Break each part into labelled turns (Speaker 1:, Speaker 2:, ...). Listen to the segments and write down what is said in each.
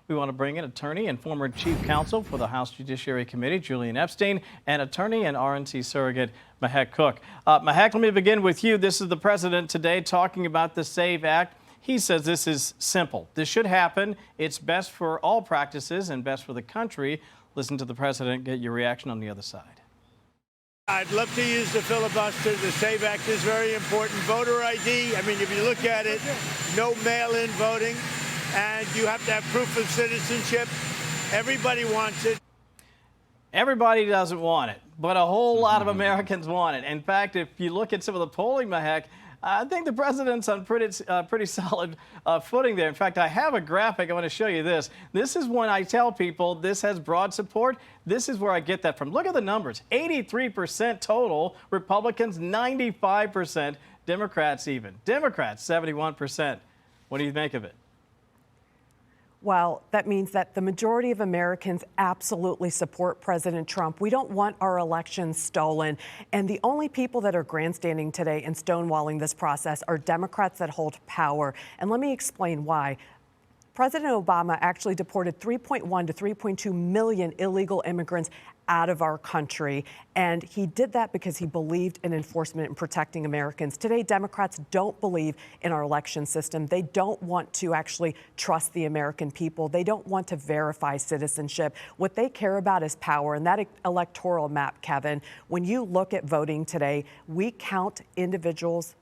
Speaker 1: We want to bring in attorney and former chief counsel for the House Judiciary Committee, Julian Epstein, and attorney and RNC surrogate, Mahek Cook. Mahek, let me begin with you. This is the president today talking about the SAVE Act. He says this is simple. This should happen. It's best for all practices and best for the country. Listen to the president, get your reaction on the other side.
Speaker 2: I'd love to use the filibuster. The SAVE Act is very important. Voter ID, I mean, if you look at it, no mail-in voting, and you have to have proof of citizenship. Everybody wants it.
Speaker 1: Everybody doesn't want it, but a whole lot of Americans want it. In fact, if you look at some of the polling, Mahek, I think the president's on pretty solid footing there. In fact, I have a graphic. I want to show you this. This is when I tell people this has broad support. This is where I get that from. Look at the numbers. 83% total Republicans, 95% Democrats even. Democrats, 71%. What do you make of it?
Speaker 3: Well, that means that the majority of Americans absolutely support President Trump. We don't want our elections stolen. And the only people that are grandstanding today and stonewalling this process are Democrats that hold power. And let me explain why. President Obama actually deported 3.1 to 3.2 million illegal immigrants out of our country. And he did that because he believed in enforcement and protecting Americans. Today, Democrats don't believe in our election system. They don't want to actually trust the American people. They don't want to verify citizenship. What they care about is power. And that electoral map, Kevin, when you look at voting today, we count individuals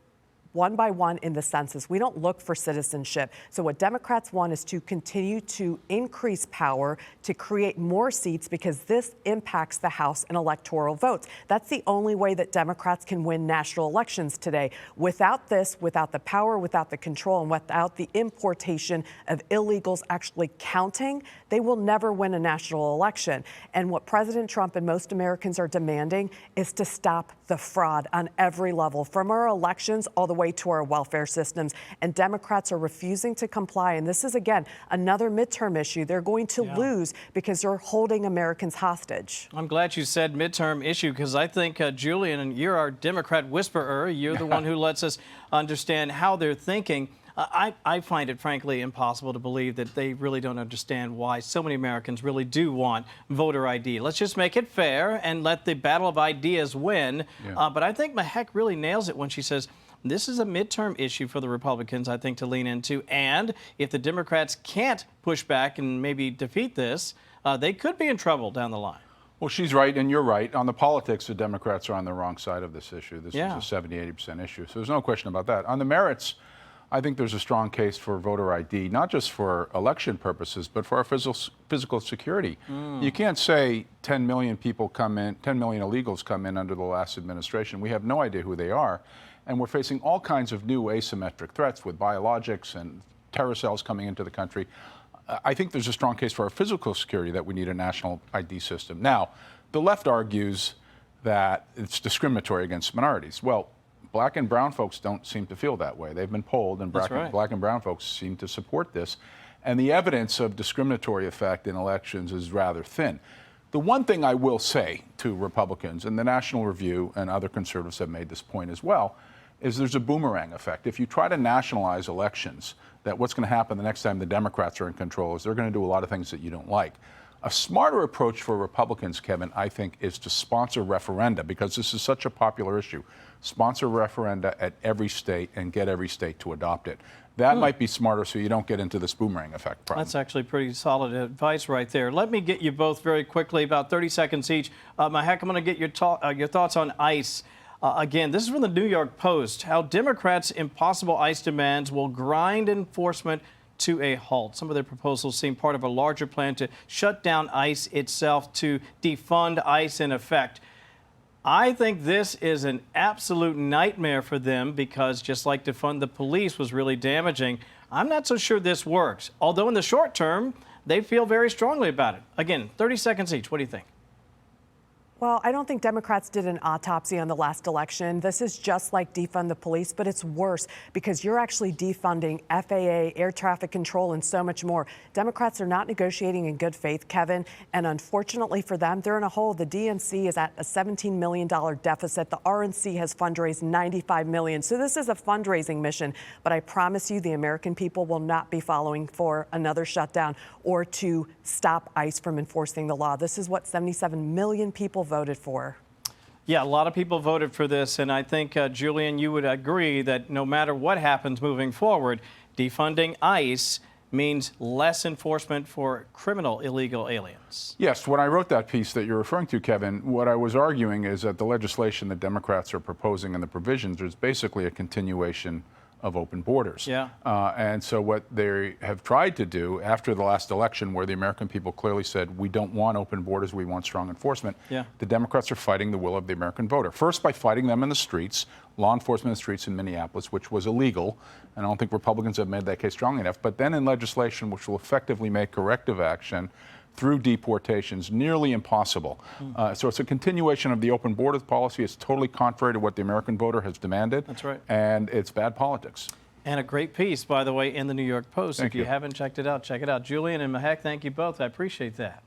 Speaker 3: one by one in the census. We don't look for citizenship. So what Democrats want is to continue to increase power, to create more seats, because this impacts the House and electoral votes. That's the only way that Democrats can win national elections today. Without this, without the power, without the control, and without the importation of illegals actually counting, they will never win a national election. And what President Trump and most Americans are demanding is to stop the fraud on every level, from our elections all the way to our welfare systems. And Democrats are refusing to comply. And this is, again, another midterm issue. They're going to lose because they're holding Americans hostage.
Speaker 1: I'm glad you said midterm issue, because I think, Julian, and you're our Democrat whisperer. You're the one who lets us understand how they're thinking. I find it, frankly, impossible to believe that they really don't understand why so many Americans really do want voter ID. Let's just make it fair and let the battle of ideas win. But I think Mahek really nails it when she says this is a midterm issue for the Republicans, I think, to lean into. And if the Democrats can't push back and maybe defeat this, they could be in trouble down the line.
Speaker 4: Well, she's right, and you're right. On the politics, the Democrats are on the wrong side of this issue. This is a 70-80% issue, so there's no question about that. On the merits, I think there's a strong case for voter ID, not just for election purposes, but for our physical security. You can't say 10 million people come in, 10 million illegals come in under the last administration. We have no idea who they are. And we're facing all kinds of new asymmetric threats with biologics and terror cells coming into the country. I think there's a strong case for our physical security that we need a national ID system. Now, the left argues that it's discriminatory against minorities. Well, black and brown folks don't seem to feel that way. They've been polled, and black and brown folks seem to support this. And the evidence of discriminatory effect in elections is rather thin. The one thing I will say to Republicans, and the National Review and other conservatives have made this point as well, is there's a boomerang effect. If you try to nationalize elections, that what's going to happen the next time the Democrats are in control is they're going to do a lot of things that you don't like. A smarter approach for Republicans, Kevin, I think, is to sponsor referenda, because this is such a popular issue. Sponsor referenda at every state and get every state to adopt it. That might be smarter, so you don't get into this boomerang effect problem.
Speaker 1: That's actually pretty solid advice right there. Let me get you both very quickly, about 30 seconds each. Mahek, I'm going to get your thoughts on ICE. Again, this is from the New York Post, how Democrats' impossible ICE demands will grind enforcement to a halt. Some of their proposals seem part of a larger plan to shut down ICE itself, to defund ICE in effect. I think this is an absolute nightmare for them, because just like defund the police was really damaging, I'm not so sure this works. Although in the short term, they feel very strongly about it. Again, 30 seconds each. What do you think?
Speaker 3: Well, I don't think Democrats did an autopsy on the last election. This is just like defund the police, but it's worse because you're actually defunding FAA, air traffic control, and so much more. Democrats are not negotiating in good faith, Kevin, and unfortunately for them, they're in a hole. The DNC is at a $17 million deficit. The RNC has fundraised $95 million. So this is a fundraising mission, but I promise you the American people will not be following for another shutdown or to stop ICE from enforcing the law. This is what 77 million people voted for.
Speaker 1: Yeah, a lot of people voted for this, and I think, Julian, you would agree that no matter what happens moving forward, defunding ICE means less enforcement for criminal illegal aliens.
Speaker 4: Yes, when I wrote that piece that you're referring to, Kevin, what I was arguing is that the legislation that Democrats are proposing and the provisions is basically a continuation of open borders.
Speaker 1: Yeah.
Speaker 4: And so what they have tried to do after the last election, where the American people clearly said, we don't want open borders, we want strong enforcement, the Democrats are fighting the will of the American voter. First, by fighting them in the streets, law enforcement in the streets in Minneapolis, which was illegal, and I don't think Republicans have made that case strong enough, but then in legislation which will effectively make corrective action through deportations nearly impossible. So it's a continuation of the open borders policy. It's totally contrary to what the American voter has demanded.
Speaker 1: That's right.
Speaker 4: And it's bad politics.
Speaker 1: And a great piece, by the way, in the New York Post.
Speaker 4: Thank
Speaker 1: If you
Speaker 4: you.
Speaker 1: haven't checked it out, check it out. Julian and Mahek, thank you both. I appreciate that.